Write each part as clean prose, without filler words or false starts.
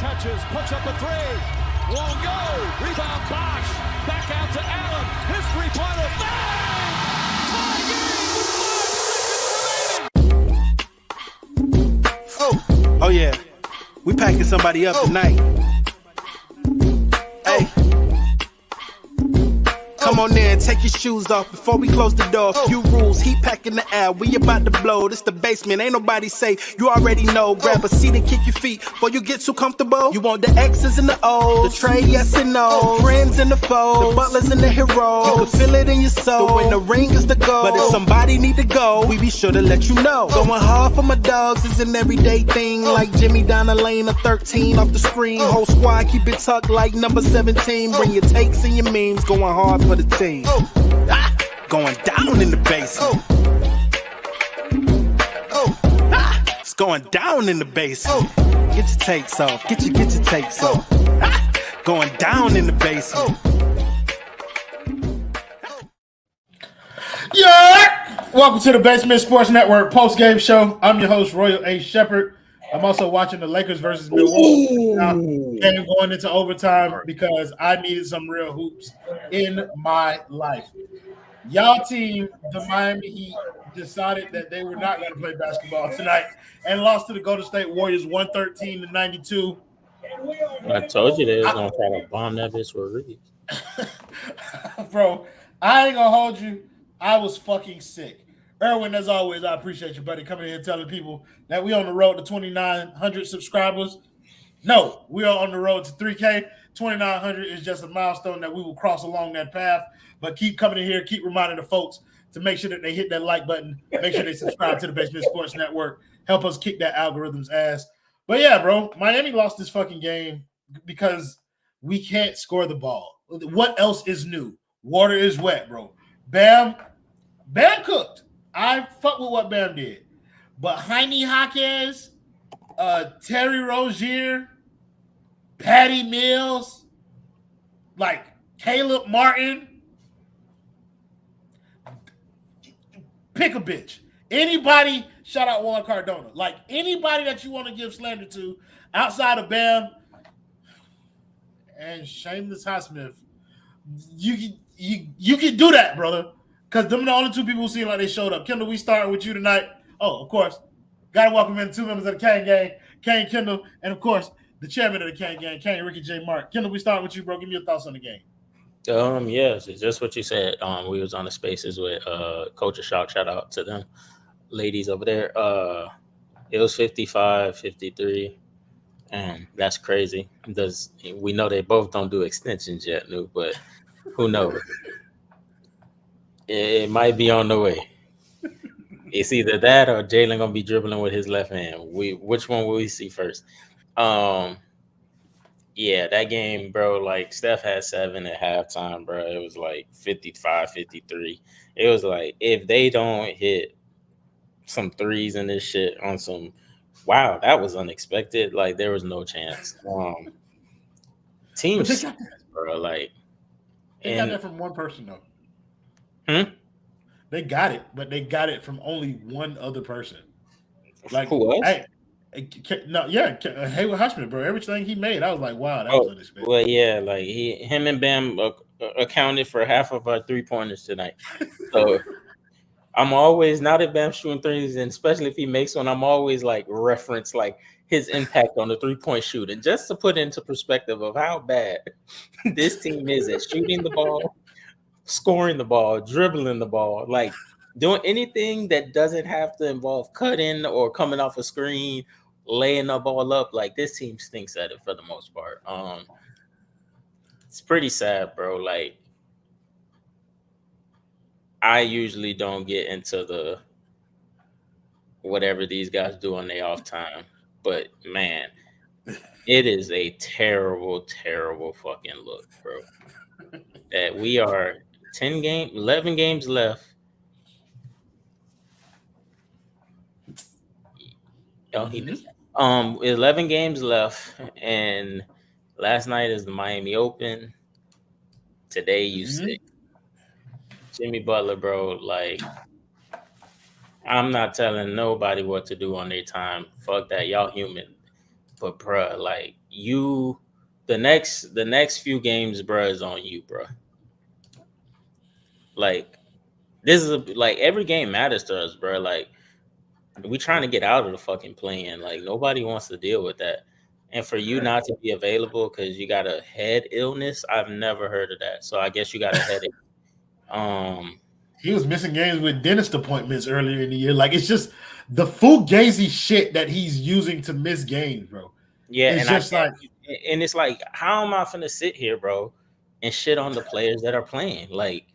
catches, puts up a three. Won't go. Rebound Bosh. Back out to Allen. His three-pointer. Bang! Tie game with 5 seconds remaining. Oh yeah. We packing somebody up tonight. Hey. Come on in, take your shoes off before we close the door. Few rules, heat packing the air, we about to blow. This the basement, ain't nobody safe, you already know. Grab a seat and kick your feet before you get too comfortable. You want the X's and the O's, the Trey, yes and no. Friends and the foes, the Butlers and the Herro. You can feel it in your soul, to win the ring is the goal. But if somebody need to go, we be sure to let you know. Going hard for my dogs is an everyday thing. Like Jimmy down the lane of 13 off the screen. Whole squad keep it tucked like number 17. Bring your takes and your memes, going hard for the team. Going down in the basement. It's going down in the basement. Get your takes off. Get your takes off. Going down in the basement. Yeah! Welcome to the Basement Sports Network post-game show. I'm your host, Royal A. Shepherd. I'm also watching the Lakers versus Milwaukee game going into overtime because I needed some real hoops in my life. Y'all team, the Miami Heat, decided that they were not going to play basketball tonight and lost to the Golden State Warriors 113-92. I told you they was going to try to bomb that bitch with Reed. Bro, I ain't going to hold you. I was fucking sick. Erwin, as always, I appreciate you, buddy, coming here telling people that we on the road to 2,900 subscribers. No, we are on the road to 3K. 2,900 is just a milestone that we will cross along that path. But keep coming in here, keep reminding the folks to make sure that they hit that like button, make sure they subscribe to the Basement Sports Network, help us kick that algorithm's ass. But yeah, bro, Miami lost this fucking game because we can't score the ball. What else is new? Water is wet, bro. Bam cooked. I fuck with what Bam did. But Jaime Jaquez, Terry Rozier, Patty Mills, like Caleb Martin, pick a bitch. Anybody, shout out Juan Cardona. Like anybody that you want to give slander to outside of Bam and Shameless Highsmith, you can do that, brother. Because them are the only two people who seem like they showed up. Kendall, we starting with you tonight. Oh, of course. Got to welcome in 2 members of the Kane Gang, Kane Kendall, and of course, the chairman of the Kane Gang, Kane Ricky J. Mark. Kendall, we starting with you, bro. Give me your thoughts on the game. Yes, it's just what you said. We was on the spaces with Culture Shock. Shout out to them ladies over there. It was 55-53. That's crazy. We know they both don't do extensions yet, but who knows? It might be on the way. It's either that or Jalen gonna be dribbling with his left hand. Which one will we see first? Yeah, that game, bro. Like Steph had 7 at halftime, bro. It was like 55-53. It was like if they don't hit some threes in this shit on some, wow, that was unexpected. Like there was no chance. Teams, bro. Like they got that from one person though. They got it, but they got it from only one other person. Like who else? Hayward Hushman, bro. Everything he made, I was like, wow, that was unexpected. Well, yeah, like him and Bam accounted for half of our 3-pointers tonight. So I'm always, now that Bam's shooting threes, and especially if he makes one, I'm always like reference like his impact on the 3-point shooting, just to put into perspective of how bad this team is at shooting the ball, scoring the ball, dribbling the ball, like doing anything that doesn't have to involve cutting or coming off a screen, laying the ball up. Like this team stinks at it for the most part. It's pretty sad, bro. Like I usually don't get into the whatever these guys do on their off time, but man, it is a terrible, terrible fucking look, bro. That we are 11 games left. 11 games left, and last night is the Miami Open. Today you sick. Jimmy Butler, bro, like I'm not telling nobody what to do on their time. Fuck that, y'all human. But bruh, like the next few games, bruh, is on you, bruh. Like this is like every game matters to us, bruh. Like we trying to get out of the fucking play-in. Like nobody wants to deal with that. And for you not to be available because you got a head illness, I've never heard of that. So I guess you got a headache. He was missing games with dentist appointments earlier in the year. Like it's just the fugazi shit that he's using to miss games, bro. Yeah, it's just and it's like, how am I finna sit here, bro, and shit on the players that are playing? Like,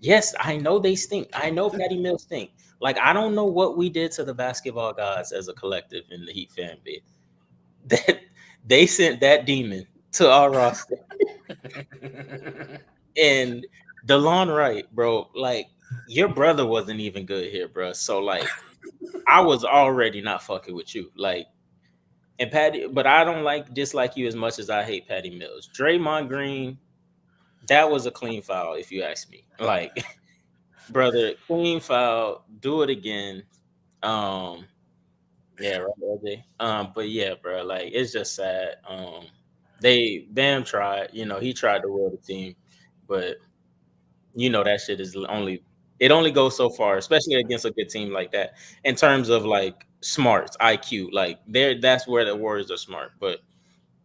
yes, I know they stink. I know Patty Mills stink. Like, I don't know what we did to the basketball gods as a collective in the Heat fan base. That they sent that demon to our roster. And DeLon Wright, bro, like your brother wasn't even good here, bro. So like, I was already not fucking with you, like. And Patty, but I don't dislike you as much as I hate Patty Mills. Draymond Green, that was a clean foul, if you ask me. Like, brother, clean foul, do it again. Yeah, right, LJ. But yeah, bro, like it's just sad. Bam tried, he tried to will the team, but that shit is only goes so far, especially against a good team like that. In terms of like smarts, IQ, like that's where the Warriors are smart. But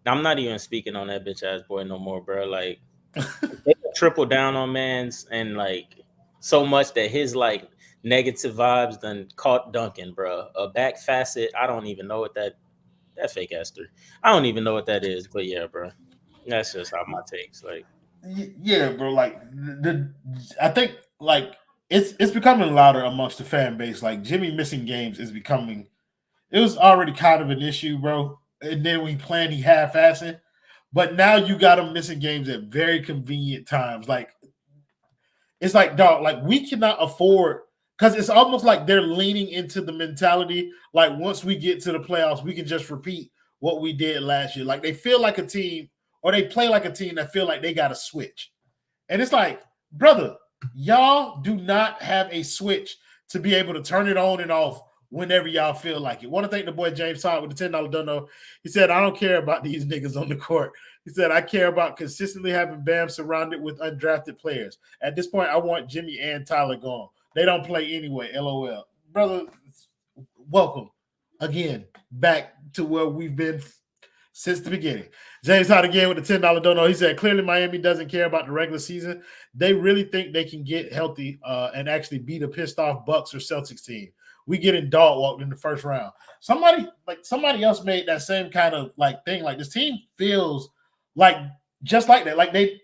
I'm not even speaking on that bitch ass boy no more, bro. Like they triple down on Mans and like so much that his like negative vibes done caught Duncan, bro. A back facet, I don't even know what that fake ass three. I don't even know what that is, but yeah, bro. That's just how my takes like. Yeah, bro. Like I think like it's becoming louder amongst the fan base. Like Jimmy missing games is becoming. It was already kind of an issue, bro. And then we planned he half-assing, but now you got him missing games at very convenient times. Like it's like, dog, like we cannot afford because it's almost like they're leaning into the mentality. Like once we get to the playoffs, we can just repeat what we did last year. Like they feel like a team. Or they play like a team that feel like they got to switch. And it's like, brother, y'all do not have a switch to be able to turn it on and off whenever y'all feel like it. Want to thank the boy James Todd with the $10 dono. He said, I don't care about these niggas on the court. He said, I care about consistently having Bam surrounded with undrafted players. At this point, I want Jimmy and Tyler gone. They don't play anyway, LOL. Brother, welcome again back to where we've been since the beginning. James Todd again with the $10 dono. He said, clearly Miami doesn't care about the regular season. They really think they can get healthy and actually beat a pissed off Bucks or Celtics team. We getting dog walked in the first round. Somebody else made that same kind of like thing. Like this team feels like just like that. Like they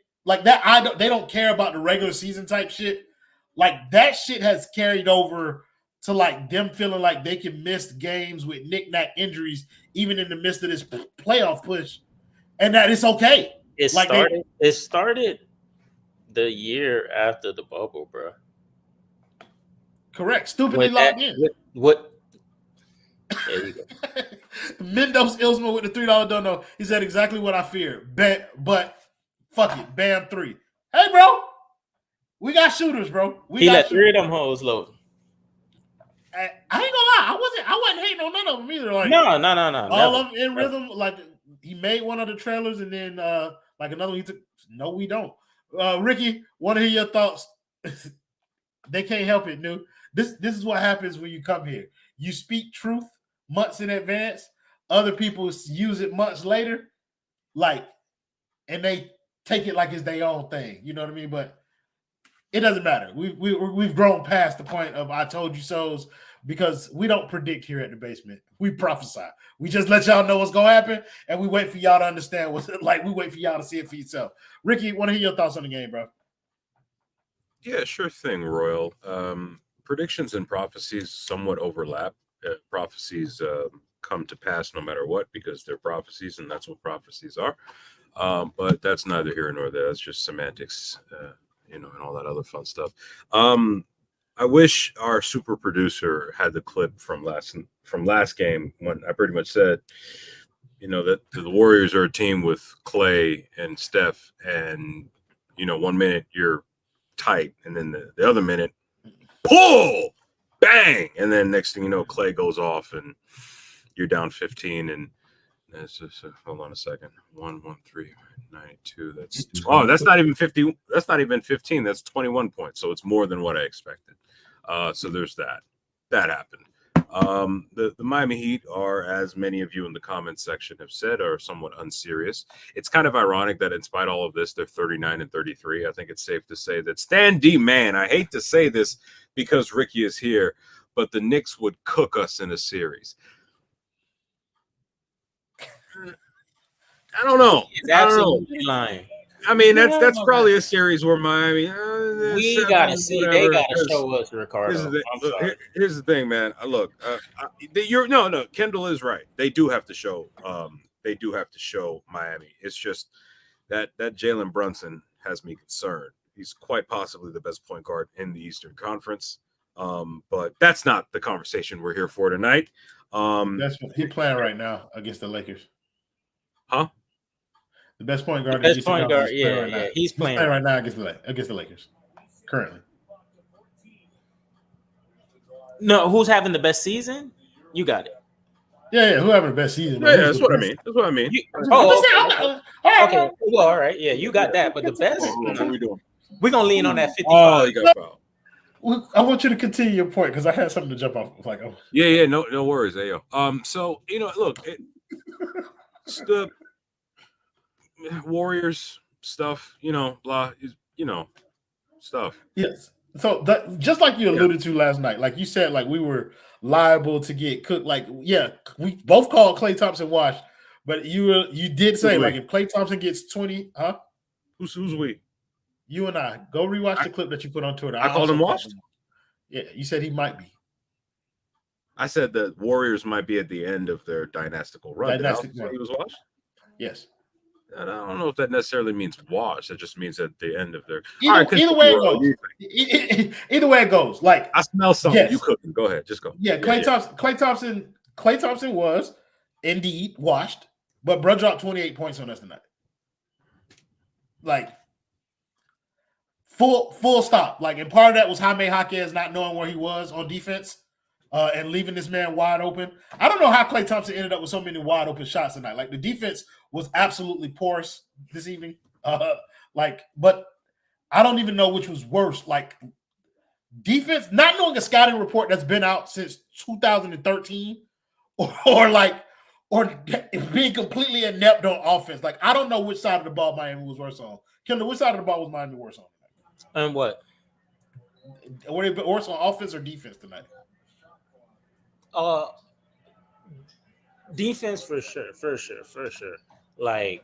don't care about the regular season type shit. Like that shit has carried over to like them feeling like they can miss games with knick-knack injuries even in the midst of this playoff push, and that it's okay. It started the year after the bubble, bro. Correct. Stupidly locked in. What? There you go. Mendoz Ilsman with the $3 dono. He said exactly what I feared. But fuck it. Bam 3. Hey, bro. We got shooters, bro. He let 3 of them hoes load. I ain't gonna lie. I wasn't hating on none of them either. Like no. All never. of them in rhythm. Like he made one of the trailers, and then like another one he took. No, we don't. Ricky, want to hear your thoughts? They can't help it, new. This is what happens when you come here. You speak truth months in advance. Other people use it months later, like, and they take it like it's their own thing. You know what I mean? But it doesn't matter. We've grown past the point of I told you so's because we don't predict here at the basement. We prophesy. We just let y'all know what's gonna happen, and we wait for y'all to understand what's like. We wait for y'all to see it for yourself. Ricky, want to hear your thoughts on the game, bro? Yeah, sure thing, Royal. Predictions and prophecies somewhat overlap. Prophecies come to pass no matter what because they're prophecies, and that's what prophecies are. But that's neither here nor there. That's just semantics. And all that other fun stuff. I wish our super producer had the clip from last game when I pretty much said, that the Warriors are a team with Clay and Steph, and 1 minute you're tight, and then the other minute, pull, bang, and then next thing you know, Clay goes off, and you're down 15, and That's just hold on a second. 113.92. That's not even 50. That's not even 15. That's 21 points. So it's more than what I expected. So there's that. That happened. The Miami Heat are, as many of you in the comments section have said, are somewhat unserious. It's kind of ironic that in spite of all of this, they're 39-33. I think it's safe to say that Stan D, man, I hate to say this because Ricky is here, but the Knicks would cook us in a series. I don't know. He's absolutely lying. I mean, that's probably a series where Miami. We gotta see. They gotta show us, Ricardo. Here's the thing, man. Look, Kendall is right. They do have to show. They do have to show Miami. It's just that Jalen Brunson has me concerned. He's quite possibly the best point guard in the Eastern Conference. But that's not the conversation we're here for tonight. That's what he's playing right now against the Lakers. Huh? The best point guard. Best point guard. He's playing right now against the Lakers. Currently. No, who's having the best season? You got it. Yeah, who having the best season? Yeah, that's what I mean. That's what I mean. Okay. Well, all right. Yeah, you got that. But the best. What are we doing? We're gonna lean on that 55. Oh, you got fouled. Well, I want you to continue your point because I had something to jump off. Like, oh. Yeah, no worries, Ayo. So look, it's the Warriors stuff, blah, stuff. Yes. So that, just like you alluded to last night, like you said, like we were liable to get cooked. Like, yeah, we both called Klay Thompson washed, but you did say like if Klay Thompson gets 20, huh? Who's we? You and I go rewatch the clip that you put on Twitter. I called him washed. Yeah, you said he might be. I said the Warriors might be at the end of their dynastical run. He was washed. Yes. I don't know if that necessarily means wash. It just means at the end of their. Either way it goes. Like I smell something. Yes. You cooking? Go ahead. Just go. Yeah, Klay Thompson was indeed washed, but bro dropped 28 points on us tonight. Like full stop. Like, and part of that was Jaime Jaquez not knowing where he was on defense. And leaving this man wide open. I don't know how Klay Thompson ended up with so many wide open shots tonight. Like the defense was absolutely porous this evening. But I don't even know which was worse. Like defense, not knowing a scouting report that's been out since 2013, or being completely inept on offense. Like I don't know which side of the ball Miami was worse on. Kendall, which side of the ball was Miami worse on tonight? And what? Were they worse on offense or defense tonight? Defense for sure. Like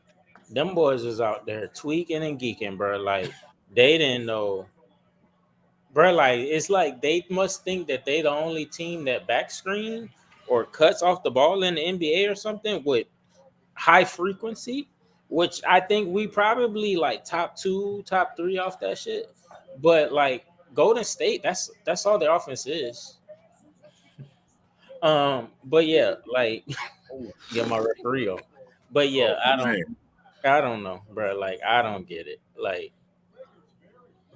them boys was out there tweaking and geeking, bro. Like they didn't know, bro. Like it's like they must think that they the only team that back screen or cuts off the ball in the NBA or something with high frequency, which I think we probably like top 2, top 3 off that shit. But like Golden State, that's all their offense is. But yeah, like get my referee on. But yeah, I don't know, bro. Like I don't get it. Like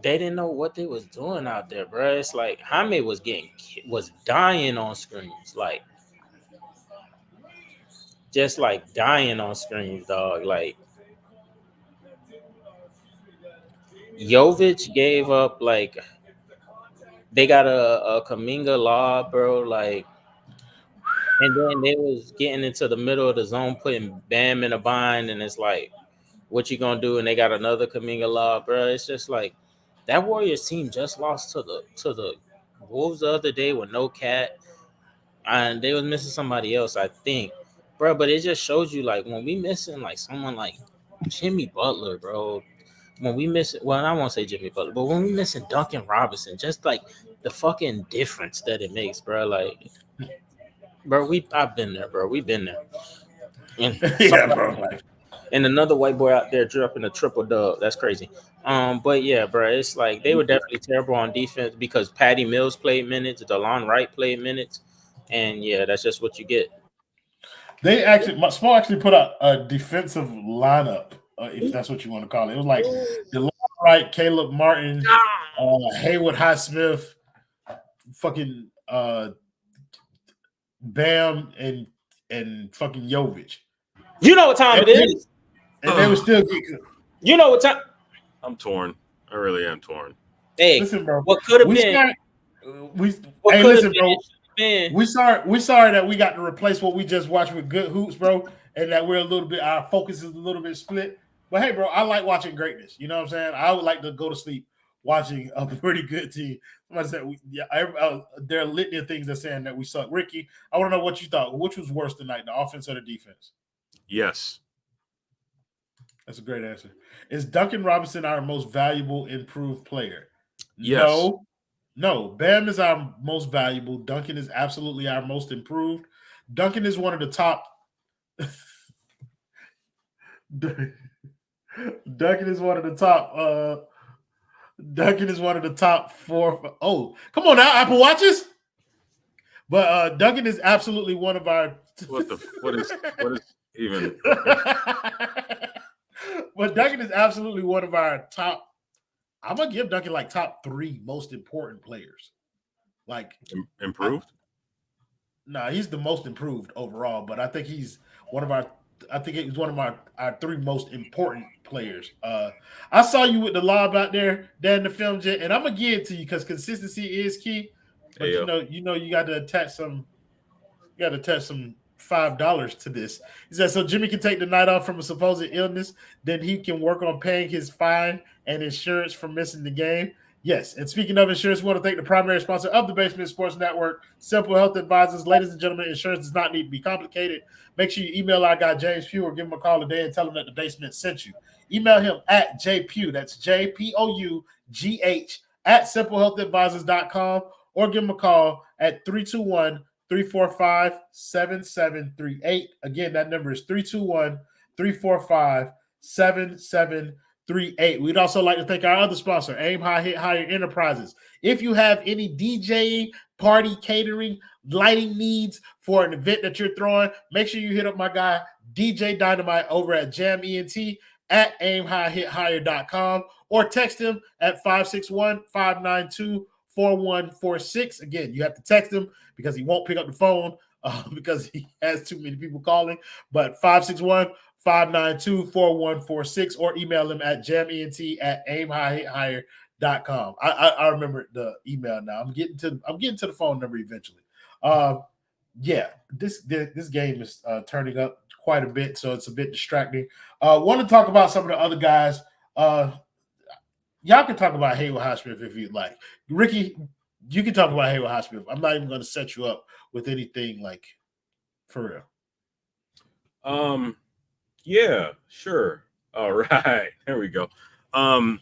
they didn't know what they was doing out there, bro. It's like Jaime was dying on screens, like just like dying on screens, dog. Like Jovic gave up, like they got a Kuminga lob, bro, like. And then they was getting into the middle of the zone, putting Bam in a bind, and it's like, what you gonna do? And they got another Kuminga lob, bro. It's just like that Warriors team just lost to the Wolves the other day with no Cat, and they was missing somebody else, I think, bro. But it just shows you like when we missing like someone like Jimmy Butler, bro. When we miss, well, I won't say Jimmy Butler, but when we missing Duncan Robinson, just like the fucking difference that it makes, bro. Like. Bro, I've been there, bro. We've been there. And yeah, bro. And another white boy out there dropping a triple dub. That's crazy. But yeah, bro, it's like they were definitely terrible on defense because Patty Mills played minutes, DeLon Wright played minutes, and yeah, that's just what you get. They actually, Small actually put out a defensive lineup, if that's what you want to call it. It was like DeLon Wright, Caleb Martin, Haywood Highsmith, fucking. Bam and fucking Jovic. You know what time it is. And they would still get good. You know what time. I'm torn. I really am torn. Hey, Listen, bro. what could have been? Listen, bro. We sorry that we got to replace what we just watched with good hoops, bro, and that our focus is a little bit split. But hey, bro, I like watching greatness. You know what I'm saying? I would like to go to sleep watching a pretty good team. Somebody said there are litany of things that saying that we suck. Ricky, I want to know what you thought. Which was worse tonight, the offense or the defense? Yes. That's a great answer. Is Duncan Robinson our most valuable improved player? Yes. No. Bam is our most valuable. Duncan is absolutely our most improved. Duncan is one of the top. Duncan is one of the top. Duncan is one of the top 4. Oh, come on now, Apple Watches. But Duncan is absolutely one of our. What is even? But Duncan is absolutely one of our top. I'm gonna give Duncan like top 3 most important players. Like improved. He's the most improved overall, but I think he's one of our. I think he's one of our 3 most important players. I saw you with the lob out there, Dan, the film jet, and I'm gonna give it to you because consistency is key. But you got to attach some. You got to attach some $5 to this. He said, so Jimmy can take the night off from a supposed illness, then he can work on paying his fine and insurance for missing the game. Yes, and speaking of insurance, we want to thank the primary sponsor of the Basement Sports Network, Simple Health Advisors. Ladies and gentlemen, insurance does not need to be complicated. Make sure you email our guy, James Pugh, or give him a call today and tell him that the basement sent you. Email him at jpugh, that's JPOUGH, at simplehealthadvisors.com, or give him a call at 321-345-7738. Again, that number is 321-345-7738. We'd also like to thank our other sponsor, Aim High, Hit Higher Enterprises. If you have any DJing, party catering, lighting needs for an event that you're throwing, make sure you hit up my guy, DJ Dynamite, over at Jam ENT at aimhighhithigher.com, or text him at 561-592-4146. Again, you have to text him because he won't pick up the phone because he has too many people calling. But 561-592-4146, or email him at jament@aimhighhithigher.com. I remember the email now. I'm getting to the phone number eventually. This game is turning up quite a bit, so it's a bit distracting. Want to talk about some of the other guys. Y'all can talk about Haywood Highsmith if you'd like. Ricky, you can talk about Haywood Highsmith. I'm not even going to set you up with anything like for real. Yeah, sure. All right. There we go. Haywood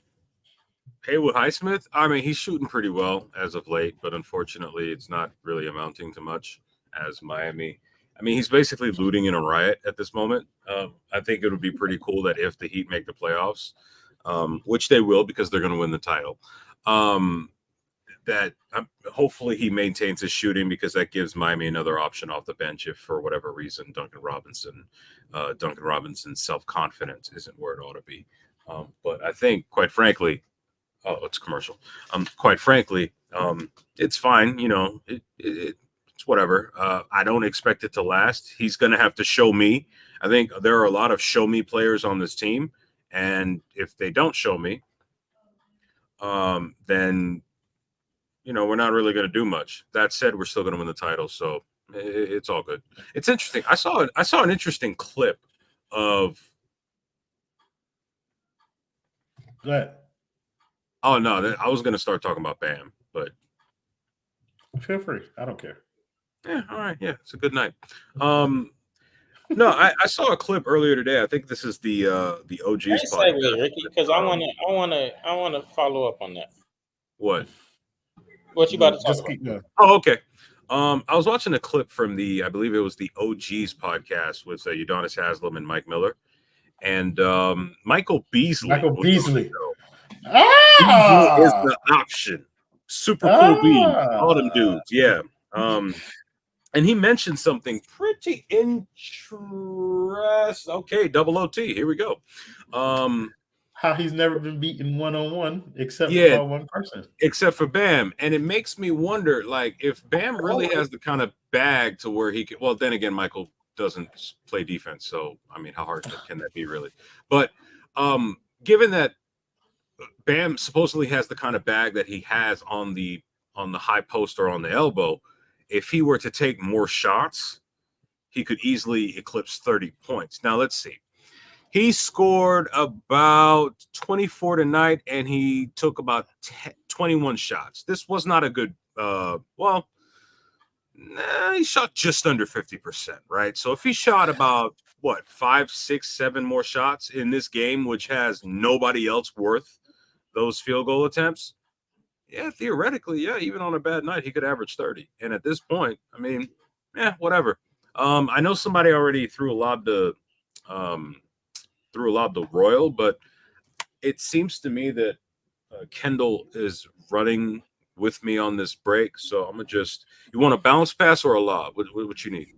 Highsmith, I mean, he's shooting pretty well as of late, but unfortunately it's not really amounting to much as Miami. I mean, he's basically looting in a riot at this moment. I think it would be pretty cool that if the Heat make the playoffs, which they will because they're going to win the title, that hopefully he maintains his shooting, because that gives Miami another option off the bench if for whatever reason Duncan Robinson's self-confidence isn't where it ought to be. But I think, quite frankly, it's commercial. Quite frankly, it's fine. You know, it's whatever. I don't expect it to last. He's going to have to show me. I think there are a lot of show me players on this team, and if they don't show me, then we're not really going to do much. That said, we're still going to win the title, so it's all good. It's interesting. I saw an interesting clip of. Go ahead. Oh no, I was going to start talking about Bam, but feel free. I don't care. Yeah, all right. Yeah, it's a good night. No, I saw a clip earlier today. I think this is the OG's podcast, Ricky, because I want to follow up on that. What you about to talk about? Oh, okay. I was watching a clip from I believe it was the OG's podcast with Udonis Haslem and Mike Miller, and Michael Beasley. Ah! Is the option. Super cool beat. All them dudes. Yeah. And he mentioned something pretty interesting. Okay, double OT. Here we go. How he's never been beaten one-on-one except for one person. Except for Bam. And it makes me wonder, like, if Bam really has the kind of bag to where he can. Well, then again, Michael doesn't play defense. So, I mean, how hard can that be really? But given that Bam supposedly has the kind of bag that he has on the high post or on the elbow, if he were to take more shots, he could easily eclipse 30 points. Now, let's see. He scored about 24 tonight, and he took about 21 shots. This was not a good he shot just under 50%, right? So if he shot about, 5, 6, 7 more shots in this game, which has nobody else worth those field goal attempts, yeah, theoretically, yeah, even on a bad night, he could average 30. And at this point, I mean, whatever. I know somebody already threw a lob to Royal, but it seems to me that Kendall is running with me on this break. So I'm going to you want a bounce pass or a lob? What you need?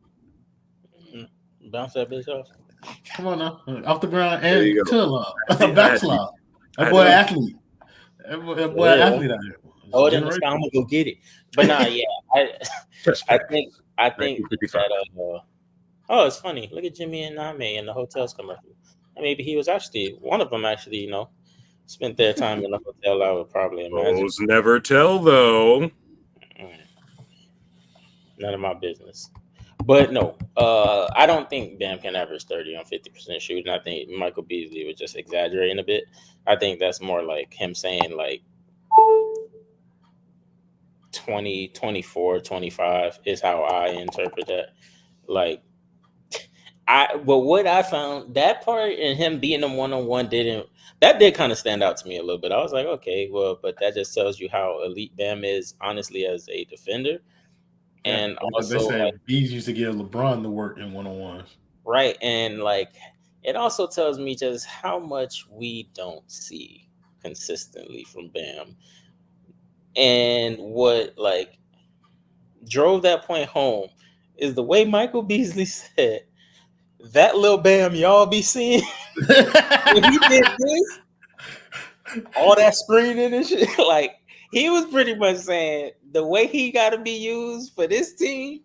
Bounce that bitch off. Come on now. Off the ground and to a lob. Back lob. That boy athlete. That boy athlete out here. Oh, then I'm going to go get it. But nah, yeah. I think that it's funny. Look at Jimmy and Name in the hotels commercial. Maybe he was one of them spent their time in the hotel, I would probably imagine. Those never tell, though. None of my business. But no, I don't think Bam can average 30 on 50% shooting. I think Michael Beasley was just exaggerating a bit. I think that's more like him saying like 20, 24, 25 is how I interpret that. Like, what I found, that part and him being them one-on-one did kind of stand out to me a little bit. I was like, okay, well, but that just tells you how elite Bam is, honestly, as a defender. And also, they say Bees used to give LeBron the work in one-on-ones. Right. And like, it also tells me just how much we don't see consistently from Bam. And what like drove that point home is the way Michael Beasley said, that little Bam y'all be seeing when he did this, all that screening and shit. Like, he was pretty much saying the way he got to be used for this team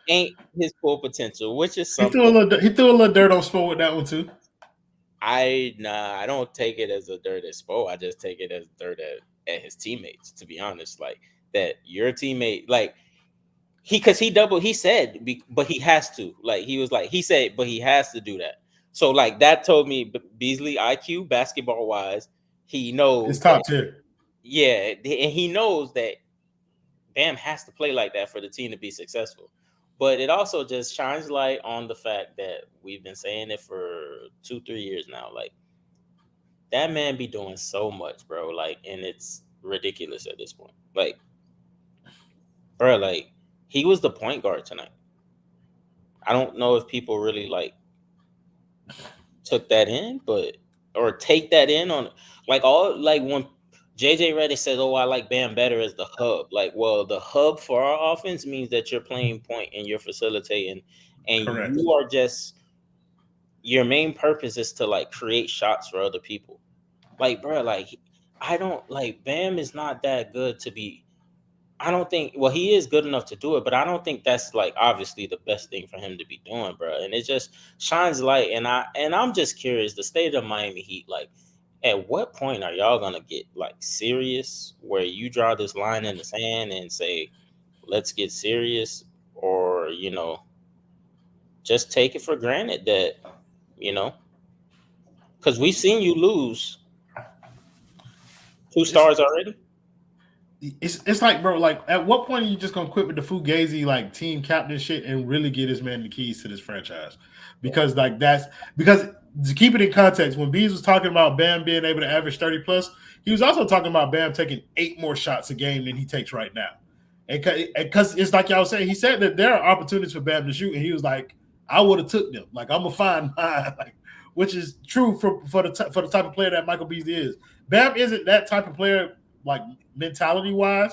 ain't his full potential, which is something. He threw a little dirt on Spo with that one too. I don't take it as a dirt at Spo. I just take it as dirt at his teammates, to be honest. Like, that your teammate, like, he said, but he has to. Like, he said, but he has to do that. So, like, that told me Beasley IQ, basketball wise, he knows it's top tier. Yeah, and he knows that Bam has to play like that for the team to be successful. But it also just shines light on the fact that we've been saying it for 2-3 years now. Like, that man be doing so much, bro. Like, and it's ridiculous at this point. Like, bro, like, he was the point guard tonight. I don't know if people really like took that in, or take that in on like all like when JJ Redick says, "Oh, I like Bam better as the hub." Like, well, the hub for our offense means that you're playing point and you're facilitating, and correct. You are just, your main purpose is to like create shots for other people. Like, bro, like, I don't like Bam is not that good to be. I don't think. Well, he is good enough to do it, but I don't think that's like obviously the best thing for him to be doing, bro. And it just shines light. And I'm just curious, the state of Miami Heat, like, at what point are y'all gonna get like serious, where you draw this line in the sand and say, let's get serious, or just take it for granted that because we've seen you lose 2 stars already. It's like, bro, like, at what point are you just gonna quit with the Fugazi like team captain shit and really get this man the keys to this franchise? Because to keep it in context, when Bees was talking about Bam being able to average 30 plus, he was also talking about Bam taking 8 more shots a game than he takes right now. And because it's like y'all saying, he said that there are opportunities for Bam to shoot, and he was like, I would have took them. Like, I'm gonna find mine, like, which is true for the type of player that Michael Beasley is. Bam isn't that type of player, like, mentality wise,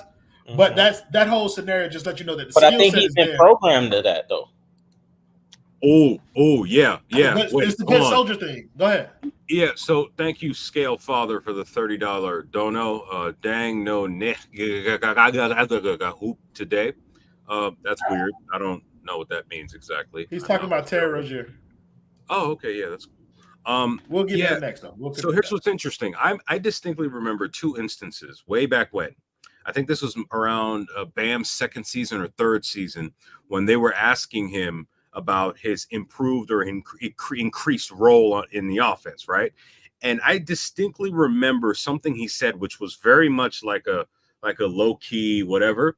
but that whole scenario just let you know that. But I think he's been programmed to that though. Oh, yeah. It's the good soldier thing. Go ahead. Yeah, so thank you, Scale Father, for the $30 dono. Dang no hoop today. That's weird. I don't know what that means exactly. He's talking about Terry Rozier. Oh, okay, yeah, that's we'll get there next though. So here's what's interesting. I distinctly remember two instances way back when. I think this was around Bam's second season or third season when they were asking him about his improved or increased role in the offense, right? And I distinctly remember something he said, which was very much like a low key whatever.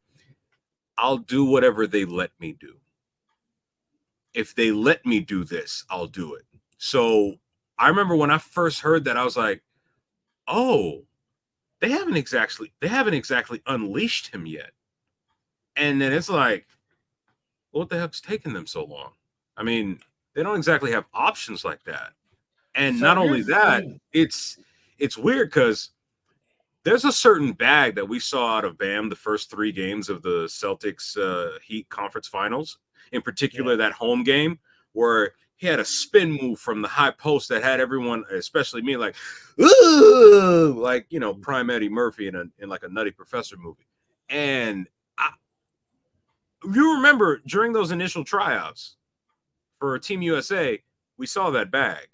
I'll do whatever they let me do. If they let me do this, I'll do it. So I remember when I first heard that, I was like, oh, they haven't exactly unleashed him yet. And then it's like, what the heck's taking them so long? I mean, they don't exactly have options like that. And so not only that, it's weird because there's a certain bag that we saw out of Bam the first 3 games of the Celtics Heat Conference Finals, in particular that home game where he had a spin move from the high post that had everyone, especially me, like, ooh, like, you know, prime Eddie Murphy in like a Nutty Professor movie. And you remember during those initial tryouts for Team USA, we saw that bag.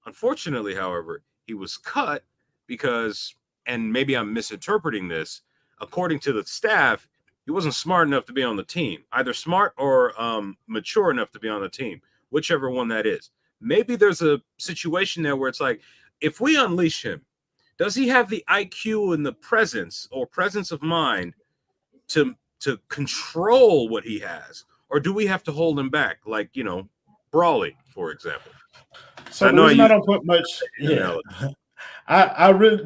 Unfortunately, however, he was cut because, and maybe I'm misinterpreting this, according to the staff, he wasn't smart enough to be on the team, either smart or mature enough to be on the team, whichever one that is. Maybe there's a situation there where it's like, if we unleash him, does he have the IQ and the presence of mind to control what he has? Or do we have to hold him back? Like, you know, Brawley, for example. So the reason I don't put much, the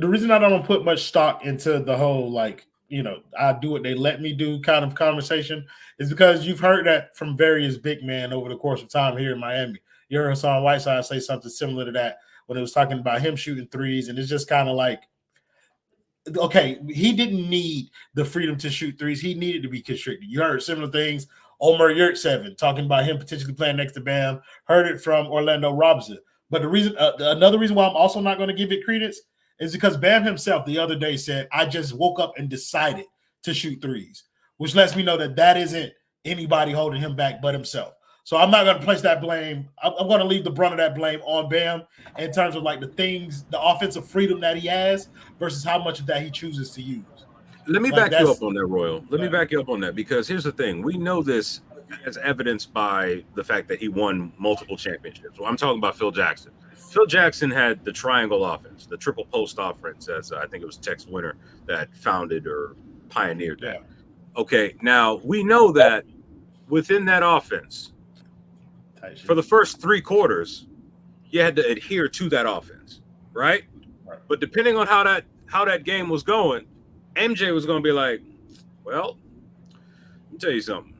reason I don't put much stock into the whole, like, you know, I do what they let me do kind of conversation is because you've heard that from various big men over the course of time here in Miami. You heard Hassan Whiteside say something similar to that when it was talking about him shooting threes, and it's just kind of like, okay, he didn't need the freedom to shoot threes. He needed to be constricted. You heard similar things. Omer Yurtseven talking about him potentially playing next to Bam. Heard it from Orlando Robinson. But the reason, another reason why I'm also not going to give it credence is because Bam himself the other day said, I just woke up and decided to shoot threes, which lets me know that that isn't anybody holding him back but himself. So I'm not going to place that blame. I'm going to leave the brunt of that blame on Bam in terms of like the things, the offensive freedom that he has versus how much of that he chooses to use. Let me back you up on that, Royal. Let me back you up on that, because here's the thing. We know this as evidenced by the fact that he won multiple championships. Well, I'm talking about Phil Jackson. Phil Jackson had the triangle offense, the triple post offense, as I think it was Tex Winter that founded or pioneered that. Okay, now we know that within that offense, for the first 3 quarters, you had to adhere to that offense, right? But depending on how that game was going, MJ was going to be like, well, let me tell you something.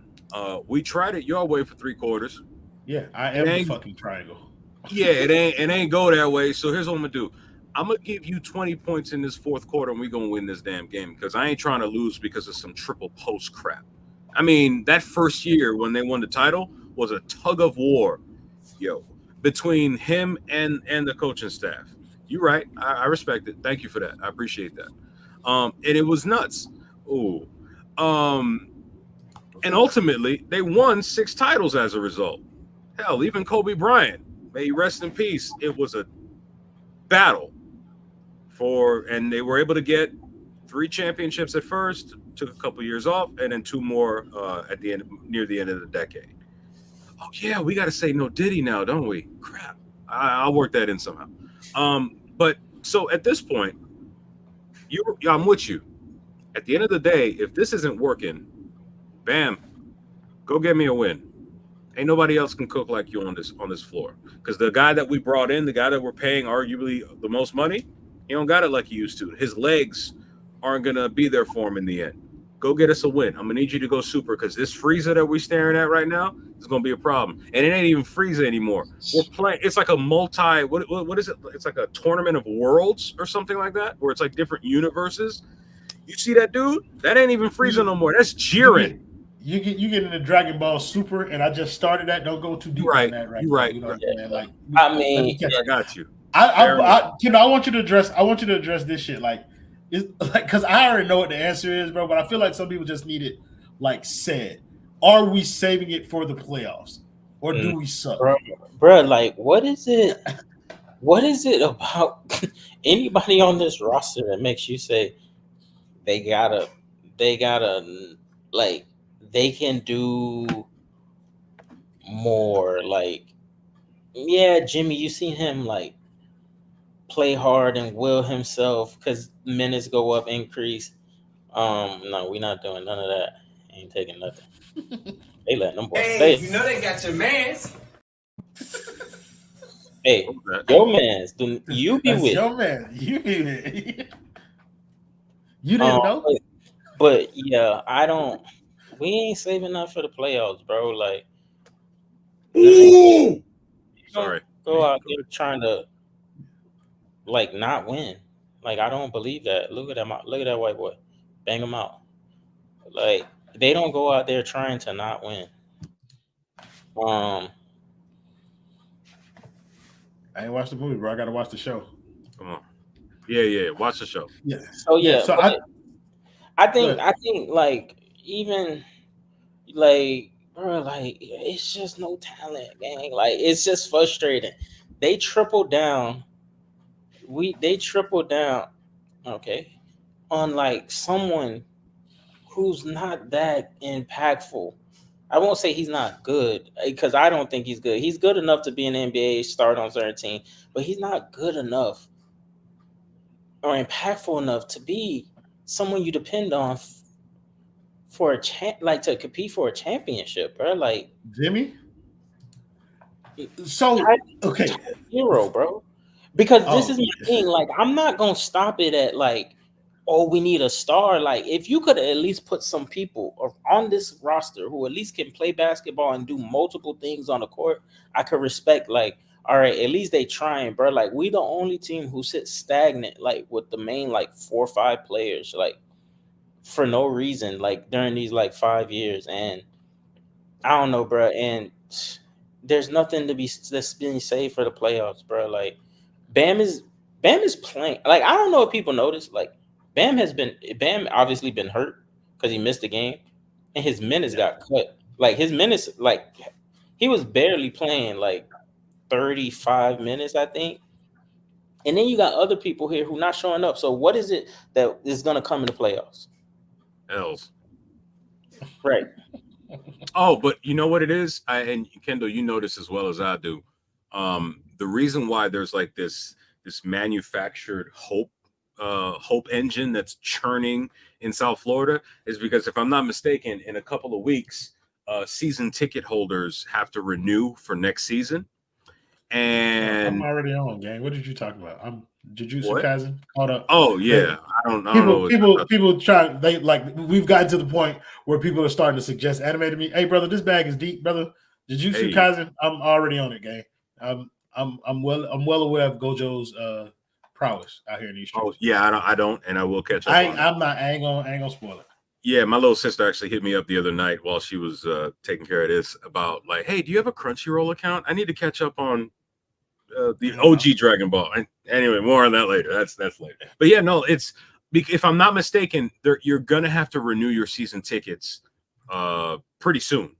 We tried it your way for 3 quarters. Yeah, I am the fucking triangle. Yeah, it ain't go that way. So here's what I'm gonna do. I'm gonna give you 20 points in this 4th quarter, and we're gonna win this damn game, because I ain't trying to lose because of some triple post crap. I mean, that first year when they won the title was a tug of war, between him and the coaching staff. You're right. I respect it. Thank you for that. I appreciate that. And it was nuts. Ooh. And ultimately, they won 6 titles as a result. Hell, even Kobe Bryant, may he rest in peace, it was a battle and they were able to get 3 championships at first, took a couple years off, and then 2 more at the end, near the end of the decade. Oh yeah, we got to say no Diddy now, don't we? Crap, I'll work that in somehow. But so at this point, I'm with you. At the end of the day, if this isn't working, Bam, go get me a win. Ain't nobody else can cook like you on this floor. Because the guy that we brought in, the guy that we're paying arguably the most money, he don't got it like he used to. His legs aren't going to be there for him in the end. Go get us a win. I'm going to need you to go super, because this freezer that we're staring at right now is going to be a problem. And it ain't even freezer anymore. We're playing. It's like a what is it? It's like a tournament of worlds or something like that, where it's like different universes. You see that, dude? That ain't even freezer no more. That's Jiren. You get into Dragon Ball Super, and I just started that. Don't go too deep on that right now. Right. You know what I'm saying? Like, I got you. I want you to address this shit. Like, it's like, because I already know what the answer is, bro. But I feel like some people just need it like said. are we saving it for the playoffs, or do we suck? Bro, like what is it? What is it about anybody on this roster that makes you say they gotta like they can do more? Like, yeah, Jimmy, you seen him like play hard and will himself because minutes go up, increase. No, we're not doing none of that. Ain't taking nothing. They letting them boys stay. You know they got your mans. Hey, your mans, you be That's with your man. You be with. You didn't know? But yeah, we ain't saving enough for the playoffs, bro. Like, Sorry. Go out there trying to like not win. Like, I don't believe that. Look at that white boy. Bang him out. Like, they don't go out there trying to not win. I ain't watched the movie, bro. I gotta watch the show. Come on. Yeah. Watch the show. Yeah. So yeah. So I think like even like bro, like it's just no talent, gang. Like it's just frustrating. They tripled down. They tripled down, okay, on like someone who's not that impactful. I won't say he's not good because I don't think he's good. He's good enough to be an NBA start on certain team, but he's not good enough or impactful enough to be someone you depend on for a to compete for a championship, bro. Like Jimmy. So okay, hero, bro. Because this is my thing. Like, I'm not gonna stop it at like, oh, we need a star. Like, if you could at least put some people on this roster who at least can play basketball and do multiple things on the court, I could respect. Like, all right, at least they trying, bro. Like, we the only team who sits stagnant, like with the main like 4 or 5 players, like for no reason, like during these like 5 years, and I don't know, bro. And there's nothing that's being saved for the playoffs, bro. Like, Bam is playing. Like, I don't know if people notice. Like, Bam obviously been hurt because he missed the game, and his minutes got cut. Like, his minutes, like he was barely playing like 35 minutes, I think. And then you got other people here who not showing up. So what is it that is going to come in the playoffs? L's. Right. Oh, but you know what it is? And Kendall, you know this as well as I do. The reason why there's like this manufactured hope engine that's churning in South Florida is because, if I'm not mistaken, in a couple of weeks, season ticket holders have to renew for next season. And I'm already on, gang. What did you talk about? I'm Jujutsu Kaisen. Hold up. Oh yeah, I don't know. People try. They like. We've gotten to the point where people are starting to suggest anime to me. Hey, brother, this bag is deep, brother. Jujutsu Kaisen. I'm already on it, gang. I'm well aware of Gojo's prowess out here in these streets. Oh yeah, I don't, and I will catch up. I ain't gonna spoil it. Yeah, my little sister actually hit me up the other night while she was taking care of this about like, hey, do you have a Crunchyroll account? I need to catch up on the OG Dragon Ball. And anyway, more on that later. That's later. But yeah, no, it's, if I'm not mistaken, you're gonna have to renew your season tickets pretty soon.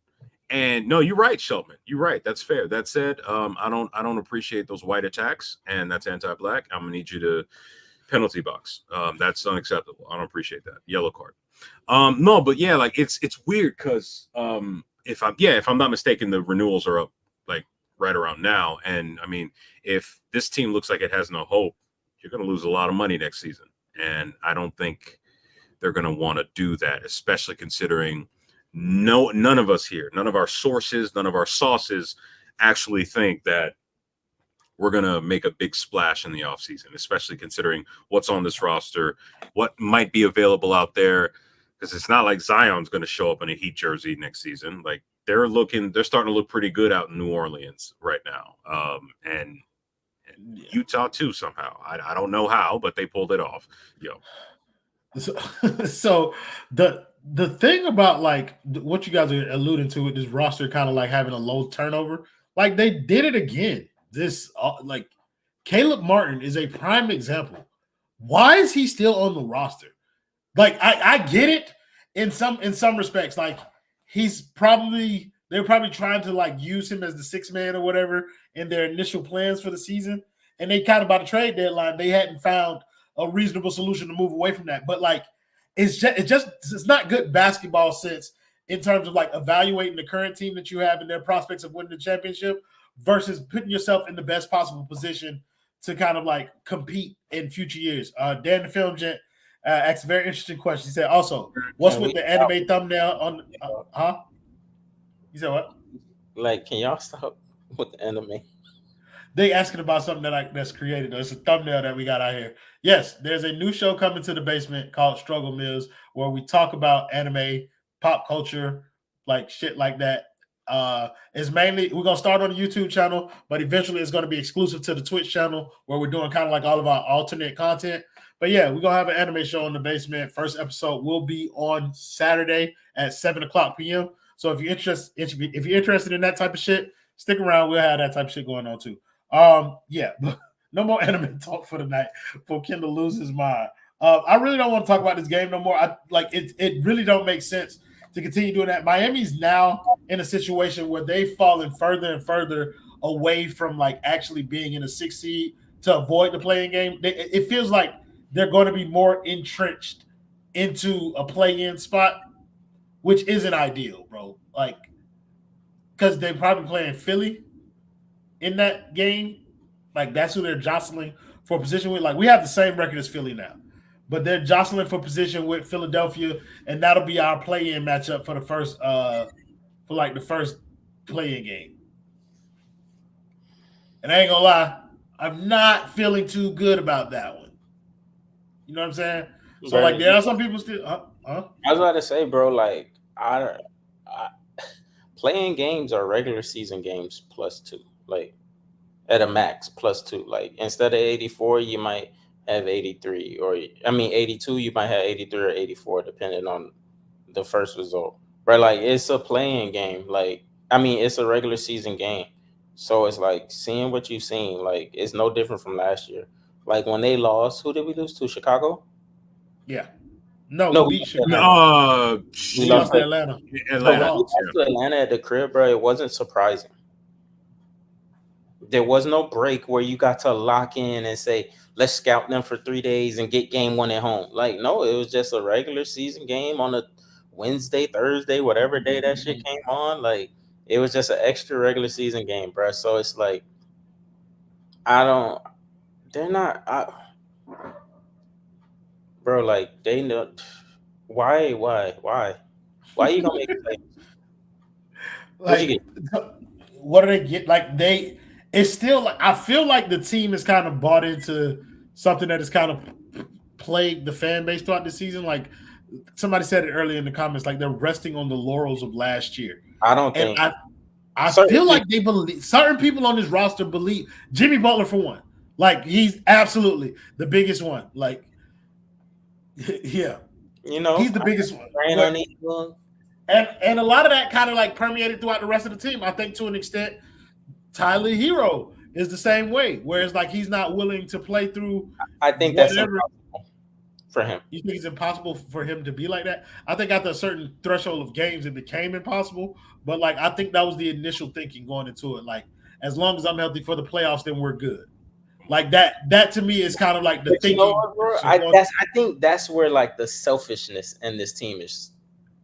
And no, you're right, Shelton. You're right. That's fair. That said, I don't appreciate those white attacks, and that's anti-black. I'm gonna need you to penalty box. That's unacceptable. I don't appreciate that. Yellow card. No, but yeah, like it's weird because if I'm not mistaken, the renewals are up like right around now. And I mean, if this team looks like it has no hope, you're gonna lose a lot of money next season. And I don't think they're gonna want to do that, especially considering none of us here, none of our sources, none of our sauces actually think that we're going to make a big splash in the offseason, especially considering what's on this roster, what might be available out there, because it's not like Zion's going to show up in a Heat jersey next season. Like, they're starting to look pretty good out in New Orleans right now. And Utah too, somehow. I don't know how, but they pulled it off. So the thing about like what you guys are alluding to with this roster kind of like having a low turnover, like they did it again. This like Caleb Martin is a prime example. Why is he still on the roster? Like I get it in some respects. Like they're probably trying to like use him as the sixth man or whatever in their initial plans for the season. And they kind of by the trade deadline, they hadn't found a reasonable solution to move away from that. But like, it's not good basketball sense in terms of like evaluating the current team that you have and their prospects of winning the championship versus putting yourself in the best possible position to kind of like compete in future years. Dan the Film Gent asked a very interesting question. He said, also, what's with the anime thumbnail on You said what? Like, can y'all stop with the anime? They asking about something that's created. It's a thumbnail that we got out here. Yes, there's a new show coming to the basement called Struggle Mills where we talk about anime, pop culture, like shit like that. It's mainly we're gonna start on the YouTube channel, but eventually it's gonna be exclusive to the Twitch channel where we're doing kind of like all of our alternate content. But yeah, we're gonna have an anime show in the basement. First episode will be on Saturday at 7:00 p.m. So if you're interested in that type of shit, stick around. We'll have that type of shit going on too. Yeah, no more anime talk for tonight before Kendall loses his mind. I really don't want to talk about this game no more. It really don't make sense to continue doing that. Miami's now in a situation where they've fallen further and further away from like actually being in a 6 seed to avoid the play-in game. It feels like they're going to be more entrenched into a play-in spot, which isn't ideal, bro. Like, because they're probably playing Philly in that game. Like, that's who they're jostling for position with. Like, we have the same record as Philly now, but they're jostling for position with Philadelphia, and that'll be our play-in matchup for the first play-in game. And I ain't gonna lie, I'm not feeling too good about that one. You know what I'm saying? So, like, there are some people still. I was about to say, bro, like, I playing games are regular season games +2, like at a max +2. Like instead of 84, you might have 83, or 82, you might have 83 or 84, depending on the first result. Right? Like it's a playing game. Like it's a regular season game. So it's like seeing what you've seen. Like it's no different from last year. Like when they lost, who did we lose to? Chicago? Yeah. No, we beat Chicago. We lost to Atlanta. To Atlanta at the crib, bro. It wasn't surprising. There was no break where you got to lock in and say, let's scout them for 3 days and get game one at home. Like, no, it was just a regular season game on a Wednesday, Thursday, whatever day that shit came on. Like, it was just an extra regular season game, bro. So it's like, bro, like they know why are you gonna make it like what do they get? Like it's still like I feel like the team is kind of bought into something that has kind of plagued the fan base throughout the season. Like somebody said it earlier in the comments, like they're resting on the laurels of last year. I don't think I feel like they believe certain people on this roster believe Jimmy Butler for one. Like he's absolutely the biggest one. Like yeah, he's the biggest one. And a lot of that kind of like permeated throughout the rest of the team. I think to an extent, Tyler Herro is the same way. Whereas like he's not willing to play through. I think that's impossible for him. You think it's impossible for him to be like that? I think after a certain threshold of games, it became impossible. But like I think that was the initial thinking going into it. Like as long as I'm healthy for the playoffs, then we're good. Like that to me is kind of like the thinking. I think that's where like the selfishness in this team is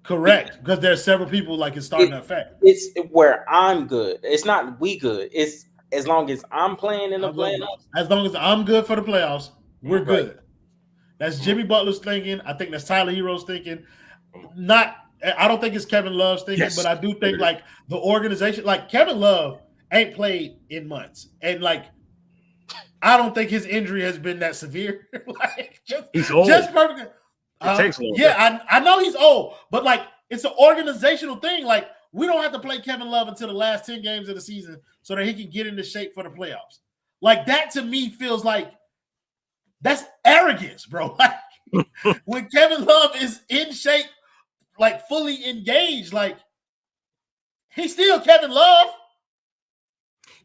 correct, because there's several people like it's starting to affect. It's where I'm good. It's not we good. It's as long as I'm playing in the playoffs. As long as I'm good for the playoffs, we're good. That's Jimmy Butler's thinking. I think that's Tyler Herro's thinking. I don't think it's Kevin Love's thinking, but I do think like the organization, like Kevin Love ain't played in months, and like. I don't think his injury has been that severe. Like he's old. Just perfect. It takes a little bit. I know he's old, but like it's an organizational thing. Like we don't have to play Kevin Love until the last 10 games of the season so that he can get into shape for the playoffs. Like that to me feels like that's arrogance, bro. Like when Kevin Love is in shape, like fully engaged, like he's still Kevin Love.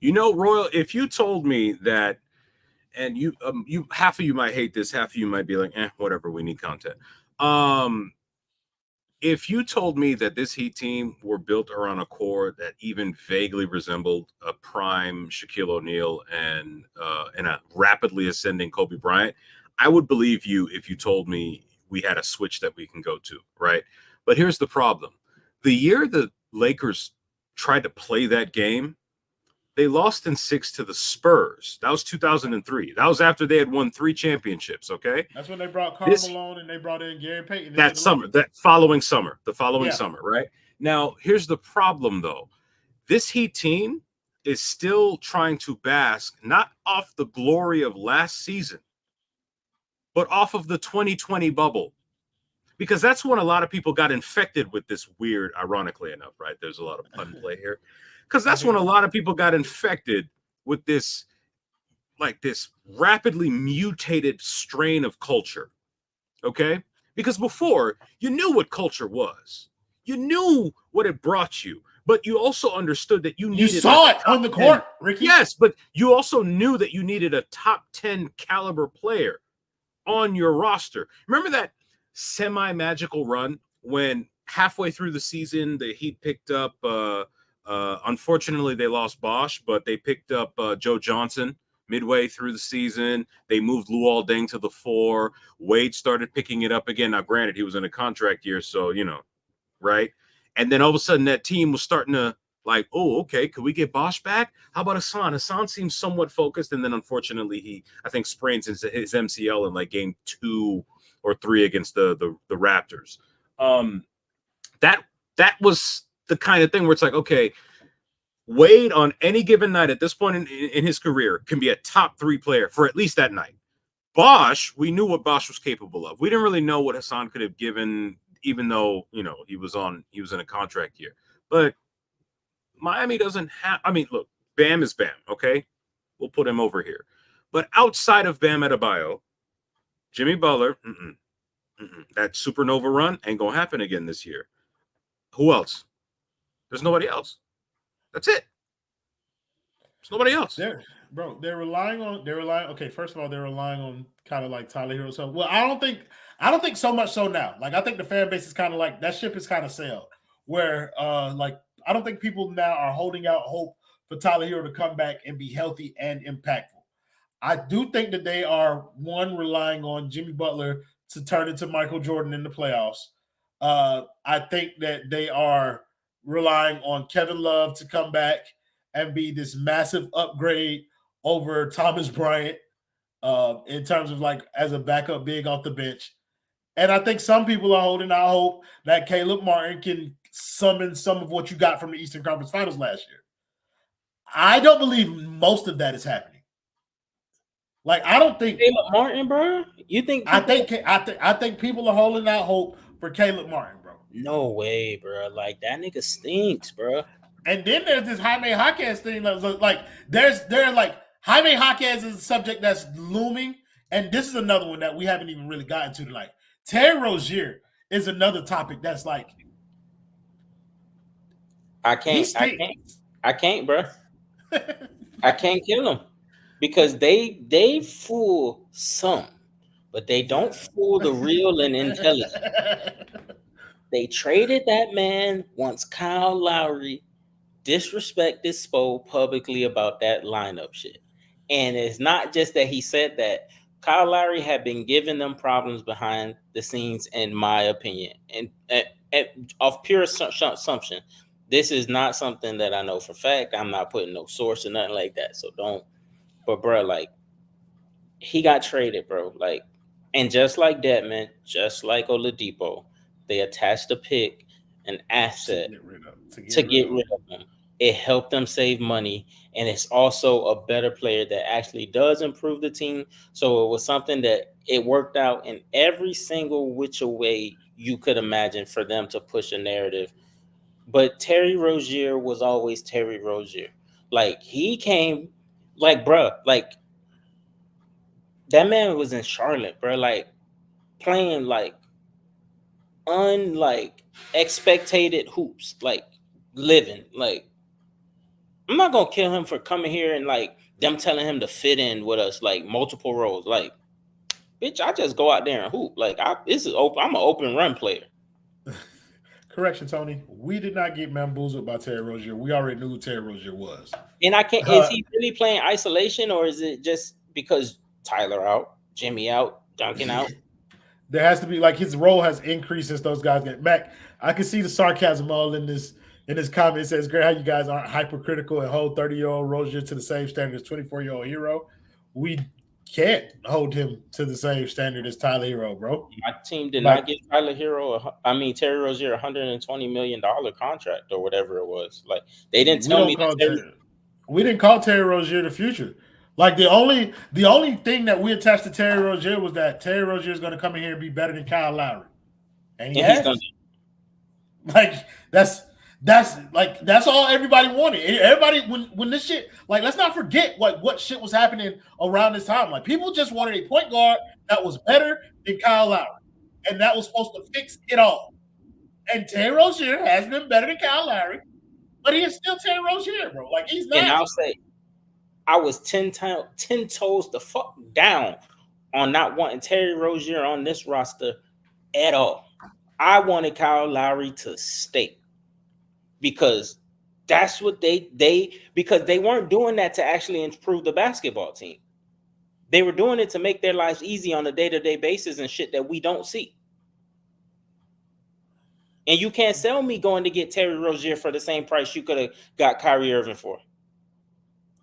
You know, Royal, if you told me that. And you half of you might hate this, half of you might be like, whatever, we need content. if you told me that this Heat team were built around a core that even vaguely resembled a prime Shaquille O'Neal and a rapidly ascending Kobe Bryant, I would believe you if you told me we had a switch that we can go to, right? But here's the problem. The year the Lakers tried to play that game, they lost in 6 to the Spurs. That was 2003. That was after they had won 3 championships, okay? That's when they brought Carmelo on and they brought in Gary Payton. That summer, the following summer, right? Now, here's the problem, though. This Heat team is still trying to bask not off the glory of last season, but off of the 2020 bubble. Because that's when a lot of people got infected with this weird, ironically enough, right? There's a lot of pun play here. Because that's when a lot of people got infected with this, like this rapidly mutated strain of culture. Okay? Because before, you knew what culture was. You knew what it brought you. But you also understood that you needed... You saw it on the court, Ricky. Yes, but you also knew that you needed a top 10 caliber player on your roster. Remember that semi-magical run when halfway through the season, the Heat picked up... unfortunately, they lost Bosch, but they picked up Joe Johnson midway through the season. They moved Luol Deng to the 4. Wade started picking it up again. Now, granted, he was in a contract year, so, right? And then all of a sudden, that team was starting to like, oh, okay, could we get Bosch back? How about Hassan? Hassan seems somewhat focused, and then unfortunately, he, I think, sprains his MCL in like game 2 or 3 against the Raptors. That was the kind of thing where it's like, okay, Wade on any given night at this point in his career can be a top 3 player for at least that night. Bosch, we knew what Bosch was capable of. We didn't really know what Hassan could have given, even though, he was in a contract year. But Miami doesn't have, look, Bam is Bam, okay? We'll put him over here. But outside of Bam Adebayo, Jimmy Butler, that supernova run ain't going to happen again this year. Who else? There's nobody else. That's it. There's nobody else. They're relying on. Okay, first of all, they're relying on kind of like Tyler Herro. So, well, I don't think so much so now. Like, I think the fan base is kind of like, that ship is kind of sailed. Where, I don't think people now are holding out hope for Tyler Herro to come back and be healthy and impactful. I do think that they are, relying on Jimmy Butler to turn into Michael Jordan in the playoffs. I think that they are relying on Kevin Love to come back and be this massive upgrade over Thomas Bryant in terms of like as a backup big off the bench. And I think some people are holding out hope that Caleb Martin can summon some of what you got from the Eastern Conference Finals last year. I don't believe most of that is happening. Like, I don't think Caleb Martin, bro. You think? I think people are holding out hope for Caleb Martin, bro. No way, bro. Like, that nigga stinks, bro. And then there's this Jaime Jaquez thing. Like, there's Jaime Jaquez is a subject that's looming, and this is another one that we haven't even really gotten to tonight. Terry Rozier is another topic that's like, I can't, bro. I can't kill him because they fool some, but they don't fool the real and intelligent. They traded that man once Kyle Lowry disrespected Spo publicly about that lineup shit. And it's not just that he said that. Kyle Lowry had been giving them problems behind the scenes, in my opinion. And of pure assumption, this is not something that I know for fact. I'm not putting no source or nothing like that. So don't. But, bro, like, he got traded, bro. Like, and just like Dedmon, just like Oladipo, they attached a pick, an asset to get rid of him. It helped them save money, and it's also a better player that actually does improve the team. So it was something that it worked out in every single which way you could imagine for them to push a narrative. But Terry Rozier was always Terry Rozier. Like, he came, like, bro, like, that man was in Charlotte, bro, like, playing, like, expectated hoops, like, living, like, I'm not gonna kill him for coming here and like them telling him to fit in with us, like multiple roles. Like, bitch, I just go out there and hoop. Like, I'm an open run player. Correction, Tony. We did not get bamboozled by Terry Rozier. We already knew who Terry Rozier was. And I can't. Is he really playing isolation, or is it just because Tyler out, Jimmy out, Duncan out? There has to be like his role has increased since those guys get back. I can see the sarcasm all in this comment. It says, "Great, how you guys aren't hypercritical and hold 30-year-old Rozier to the same standard as 24-year-old Herro. We can't hold him to the same standard as Tyler Herro, bro. My team did not give Tyler Herro. Terry Rozier a $120 million contract or whatever it was. Like they didn't tell me that we didn't call Terry Rozier the future. Like the only thing that we attached to Terry Rozier was that Terry Rozier is going to come in here and be better than Kyle Lowry, and he's done. Like that's all everybody wanted. Everybody when this shit, like, let's not forget what shit was happening around this time. Like people just wanted a point guard that was better than Kyle Lowry, and that was supposed to fix it all. And Terry Rozier has been better than Kyle Lowry, but he is still Terry Rozier, bro. Like he's not. And I'll say, I was 10 toes the fuck down on not wanting Terry Rozier on this roster at all. I wanted Kyle Lowry to stay because that's what because they weren't doing that to actually improve the basketball team. They were doing it to make their lives easy on a day-to-day basis and shit that we don't see. And you can't sell me going to get Terry Rozier for the same price you could have got Kyrie Irving for.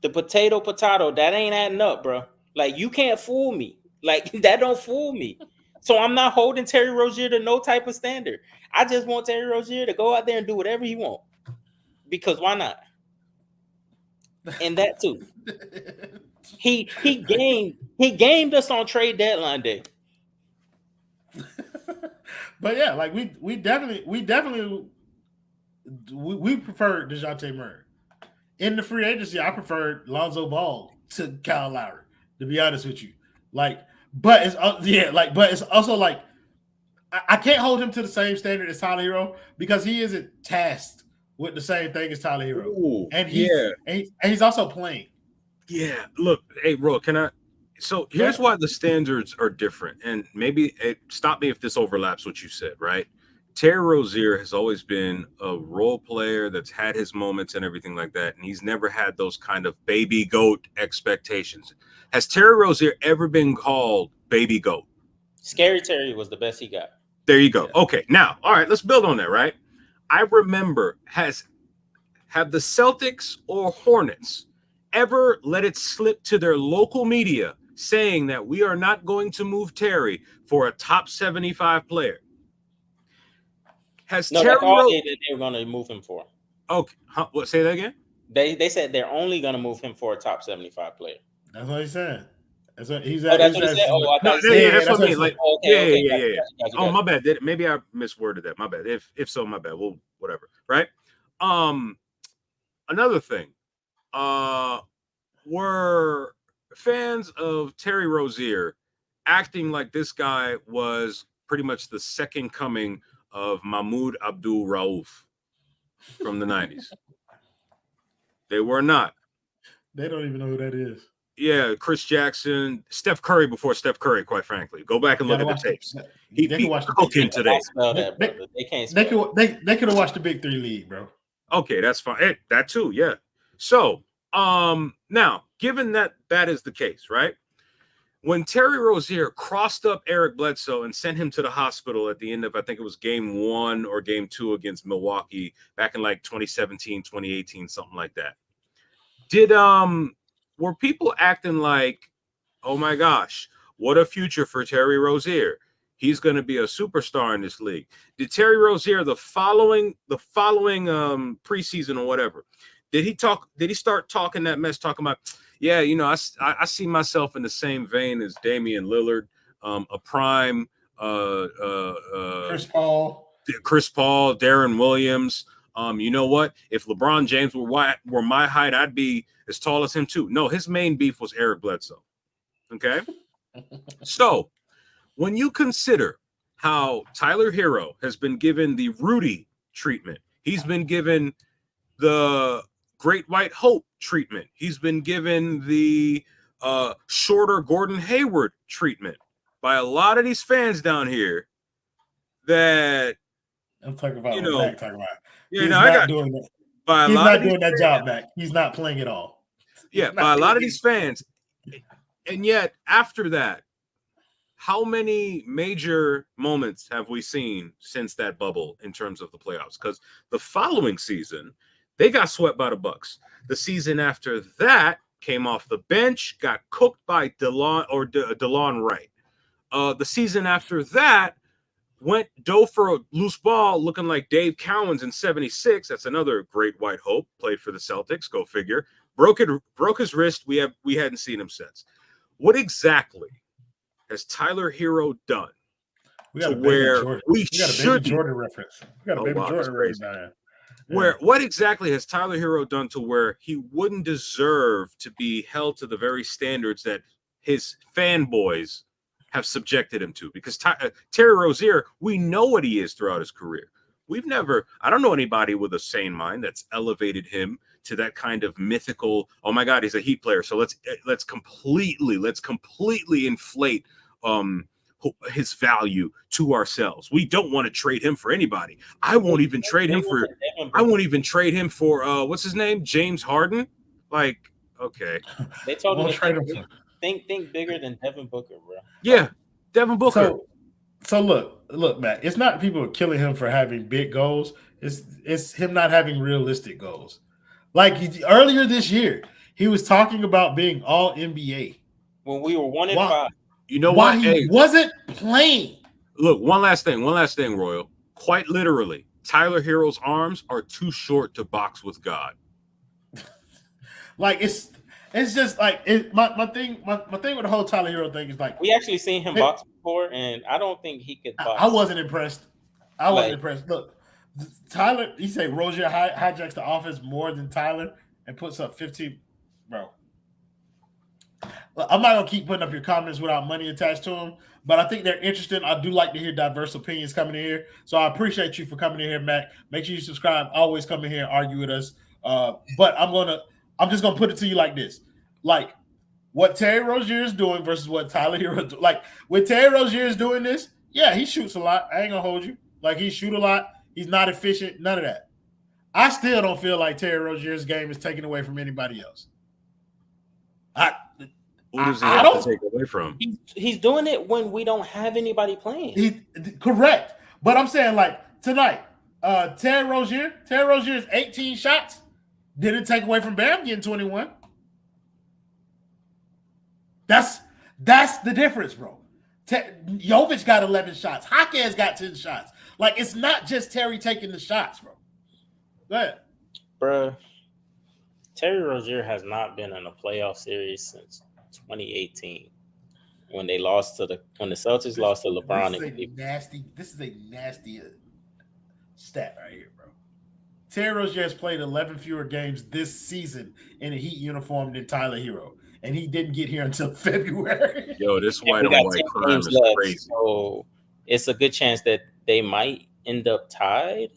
The potato, that ain't adding up, bro. Like, you can't fool me. Like, that don't fool me. So I'm not holding Terry Rozier to no type of standard. I just want Terry Rozier to go out there and do whatever he wants. Because why not? And that too. He gamed us on trade deadline day. But yeah, like we definitely preferred DeJounte Murray. In the free agency, I preferred Lonzo Ball to Kyle Lowry, to be honest with you. But it's also like I can't hold him to the same standard as Tyler Herro because he isn't tasked with the same thing as Tyler Herro. Ooh, and he's also playing. Yeah, look, hey, Ro, can I? So here's why the standards are different, and maybe stop me if this overlaps what you said, right? Terry Rozier has always been a role player that's had his moments and everything like that, and he's never had those kind of baby goat expectations. Has Terry Rozier ever been called baby goat? Scary Terry was the best he got. There you go. Yeah. Okay, now, all right, let's build on that, right? I remember, have the Celtics or Hornets ever let it slip to their local media saying that we are not going to move Terry for a top 75 player? That's all they were going to move him for. Okay, what? Say that again. They said they're only going to move him for a top 75 player. That's what he said. That's what he said. That's what he said. That's what I mean. Like, yeah. Oh, my bad. Maybe I misworded that. My bad. If so, my bad. Well, whatever. Right. Another thing. Were fans of Terry Rozier acting like this guy was pretty much the second coming of Mahmoud Abdul Rauf from the 90s? They were not. They don't even know who that is. Yeah, Chris Jackson, Steph Curry before Steph Curry, quite frankly. Go back and look at the tapes. They can watch the cooking today. They could have watched the Big Three League, bro. Okay, that's fine. That too, yeah. So, now, given that is the case, right? When Terry Rozier crossed up Eric Bledsoe and sent him to the hospital at the end of, I think it was game 1 or game 2 against Milwaukee back in like 2017, 2018, something like that. Were people acting like, oh my gosh, what a future for Terry Rozier? He's going to be a superstar in this league. Did Terry Rozier the following preseason or whatever? Did he start talking that mess, talking about, yeah, you know, I see myself in the same vein as Damian Lillard, a prime Chris Paul, Darren Williams. You know what? If LeBron James were my height, I'd be as tall as him too. No, his main beef was Eric Bledsoe. Okay. So when you consider how Tyler Herro has been given the Rudy treatment, he's been given the Great White Hope treatment, he's been given the shorter Gordon Hayward treatment by a lot of these fans down here, that I'm talking about You what know, Mac talking about. yeah, He's no, I not got doing that. by a He's lot not of these doing that fans, job, Mac. He's not playing at all. yeah, by a lot of these fans, and yet after that, how many major moments have we seen since that bubble in terms of the playoffs? Because the following season, they got swept by the Bucks. The season after that, came off the bench, got cooked by DeLon Wright. The season after that, dove for a loose ball looking like Dave Cowens in 76. That's another great white hope. Played for the Celtics, go figure. Broke his wrist. We hadn't seen him since. What exactly has Tyler Herro done to where we should Jordan reference? We got a baby Jordan reference now. What exactly has Tyler Herro done to where he wouldn't deserve to be held to the very standards that his fanboys have subjected him to? Because Terry Rozier, we know what he is throughout his career. I don't know anybody with a sane mind that's elevated him to that kind of mythical, oh my God, he's a Heat player. So let's completely inflate his value to ourselves. We don't want to trade him for anybody. I won't even trade him for what's his name? James Harden. Like, okay. They told him to think bigger than Devin Booker, bro. Yeah, Devin Booker. So look, Matt, it's not people killing him for having big goals. It's him not having realistic goals. Like earlier this year, he was talking about being all NBA. When we were 1-5. You know why what? He wasn't playing. Look, one last thing, Royal. Quite literally, Tyler Herro's arms are too short to box with God. Like it's just like my thing with the whole Tyler Herro thing is like we actually seen him box before, and I don't think he could box. I wasn't impressed. Look, Tyler, he said Rozier hijacks the offense more than Tyler and puts up 15, bro. I'm not gonna keep putting up your comments without money attached to them, but I think they're interesting. I do like to hear diverse opinions coming in here, so I appreciate you for coming in here, Mac. Make sure you subscribe. Always come in here and argue with us. But I'm just gonna put it to you like this: like what Terry Rozier is doing versus what Tyler Herro do. Like when Terry Rozier is doing this, yeah, he shoots a lot. I ain't gonna hold you. Like he shoot a lot. He's not efficient. None of that. I still don't feel like Terry Rozier's game is taken away from anybody else. Who does he have to take away from? He's doing it when we don't have anybody playing. Correct. But I'm saying like tonight, Terry Rozier's 18 shots didn't take away from Bam getting 21. That's the difference, bro. Jovic got 11 shots. Jaquez got 10 shots. Like, it's not just Terry taking the shots, bro. Go ahead. Bro, Terry Rozier has not been in a playoff series since 2018 when the Celtics lost to LeBron. This is a nasty stat right here, bro. Terry Rozier has played 11 fewer games this season in a Heat uniform than Tyler Herro, and he didn't get here until February. Yo, this white on white crime is crazy. So it's a good chance that they might end up tied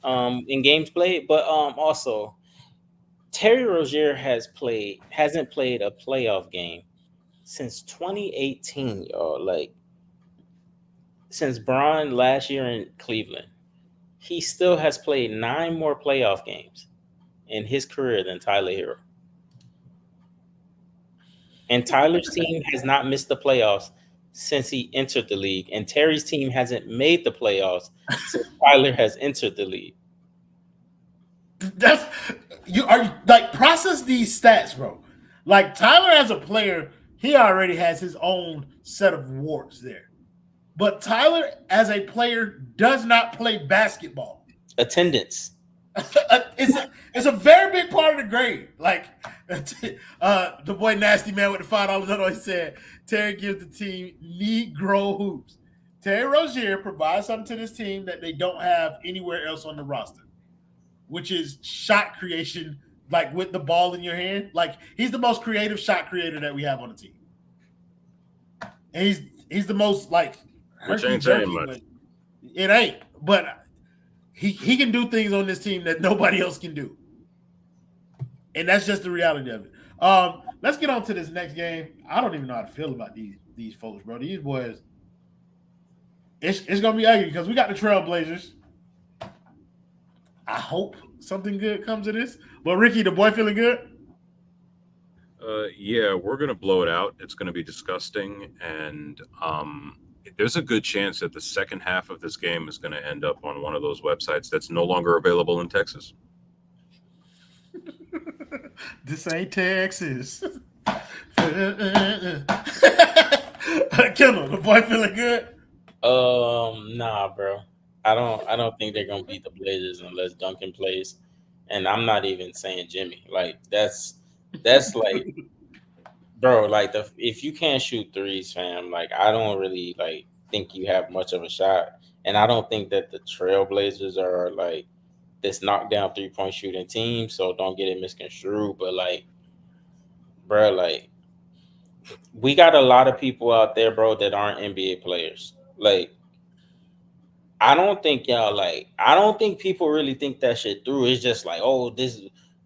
in games played, but also Terry Rozier hasn't played a playoff game since 2018, y'all. Like since Bron last year in Cleveland, he still has played 9 more playoff games in his career than Tyler Herro. And Tyler's team has not missed the playoffs since he entered the league, and Terry's team hasn't made the playoffs since Tyler has entered the league. Process these stats, bro. Like Tyler as a player, he already has his own set of warts there. But Tyler as a player does not play basketball. Attendance. It's a very big part of the grade. Like the boy Nasty Man with the $5 he said, Terry gives the team Negro hoops. Terry Rozier provides something to this team that they don't have anywhere else on the roster, which is shot creation, like with the ball in your hand. Like he's the most creative shot creator that we have on the team. And he's the most like which ain't saying much. It ain't, but he can do things on this team that nobody else can do. And that's just the reality of it. Let's get on to this next game. I don't even know how to feel about these folks, bro. These boys, it's gonna be ugly because we got the Trailblazers I hope something good comes of this. But Ricky, the boy feeling good? Yeah, we're gonna blow it out. It's gonna be disgusting, and there's a good chance that the second half of this game is gonna end up on one of those websites that's no longer available in Texas. This ain't Texas. Kendall, the boy feeling good? Nah, bro. I don't think they're gonna beat the Blazers unless Duncan plays, and I'm not even saying Jimmy. Like that's like, bro. Like if you can't shoot threes, fam, like I don't really like think you have much of a shot, and I don't think that the Trailblazers are like this knockdown 3-point shooting team. So don't get it misconstrued, but like, bro, like we got a lot of people out there, bro, that aren't NBA players. Like I don't think people really think that shit through. It's just like, oh,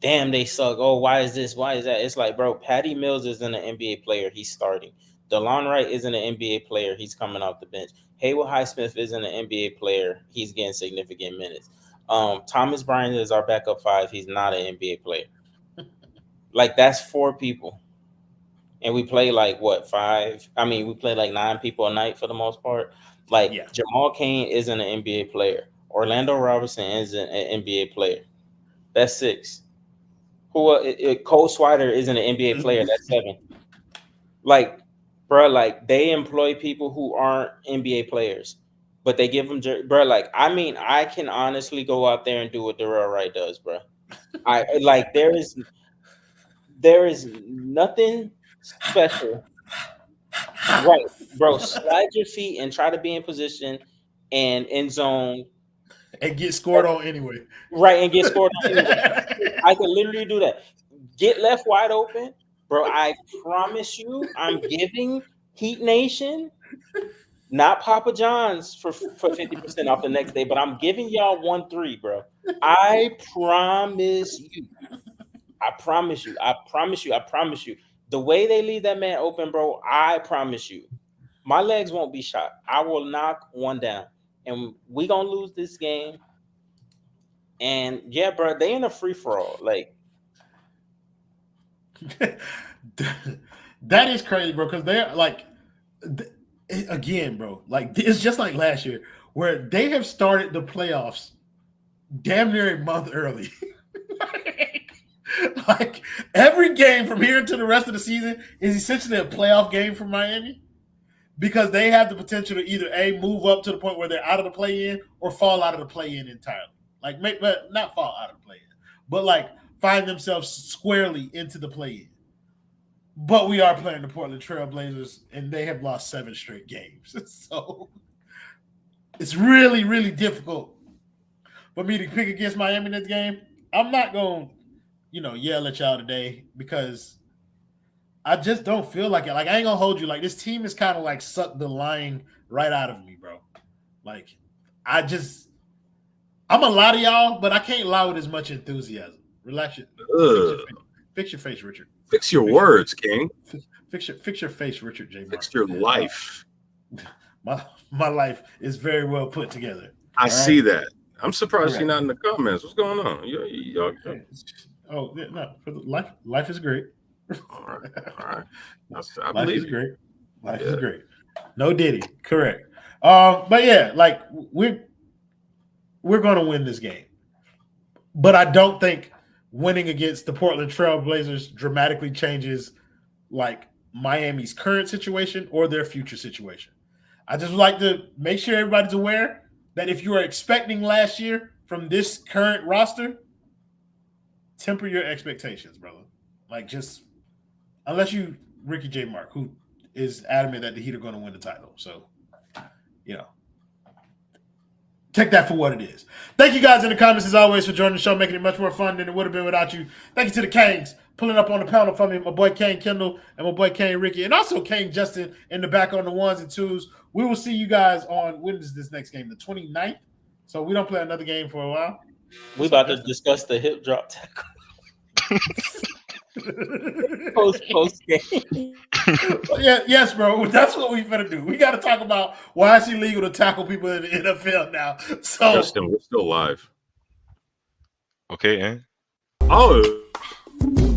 damn, they suck. Oh, why is this? Why is that? It's like, bro, Patty Mills isn't an NBA player. He's starting. DeLon Wright isn't an NBA player. He's coming off the bench. Haywood Highsmith isn't an NBA player. He's getting significant minutes. Thomas Bryant is our backup 5. He's not an NBA player. Like, that's 4 people. And we play like what, 5? I mean, we play like 9 people a night for the most part. Like Jamal Cain isn't an NBA player. Orlando Robertson isn't an NBA player. That's 6. Cole Swider isn't an NBA player. That's 7. Like, bro, like they employ people who aren't NBA players, but they give them, bro. Like, I mean, I can honestly go out there and do what Darrell Wright does, bro. I like there is nothing special. Right, bro. Slide your feet and try to be in position and end zone and get scored on anyway. Right, and get scored on anyway. I can literally do that. Get left wide open, bro. I promise you, I'm giving Heat Nation, not Papa John's for 50% off the next day, but I'm giving y'all 1-3, bro. I promise you. I promise you. I promise you. I promise you. The way they leave that man open, bro, I promise you, my legs won't be shot. I will knock one down, and we gonna lose this game. And yeah, bro, they in a free for all. Like that is crazy, bro. Because they're like, again, bro. Like it's just like last year, where they have started the playoffs damn near a month early. Like every game from here to the rest of the season is essentially a playoff game for Miami because they have the potential to either move up to the point where they're out of the play-in or fall out of the play-in entirely. Like, but not fall out of the play-in, but like find themselves squarely into the play-in. But we are playing the Portland Trailblazers, and they have lost 7 straight games, so it's really, really difficult for me to pick against Miami in this game. I'm not going to yell at y'all today because I just don't feel like it. Like, I ain't gonna hold you. Like, this team is kind of like sucked the line right out of me, bro. Like, I'm a lot of y'all, but I can't lie with as much enthusiasm. Relax your fix your face, Richard. Fix your words, King. Fix your face, Richard J. Mark. Fix your life. My life is very well put together. I see that. I'm surprised you're not in the comments. What's going on? Oh, yeah, no. Life is great. All right. Life is great. Life is great. No Diddy. Correct. But yeah, like we're going to win this game. But I don't think winning against the Portland Trailblazers dramatically changes like Miami's current situation or their future situation. I just would like to make sure everybody's aware that if you are expecting last year from this current roster, temper your expectations, brother. Like, just unless you Ricky J. Mark, who is adamant that the Heat are going to win the title. So, take that for what it is. Thank you guys in the comments, as always, for joining the show, making it much more fun than it would have been without you. Thank you to the Kangs pulling up on the panel for me, my boy Kane Kendall and my boy Kane Ricky, and also Kane Justin in the back on the 1s and 2s. We will see you guys on, when is this next game? The 29th. So we don't play another game for a while. We about to discuss the hip drop tackle. post game. Yes, bro. That's what we finna do. We got to talk about why it's illegal to tackle people in the NFL now. So, Justin, we're still live. Okay, eh? Oh.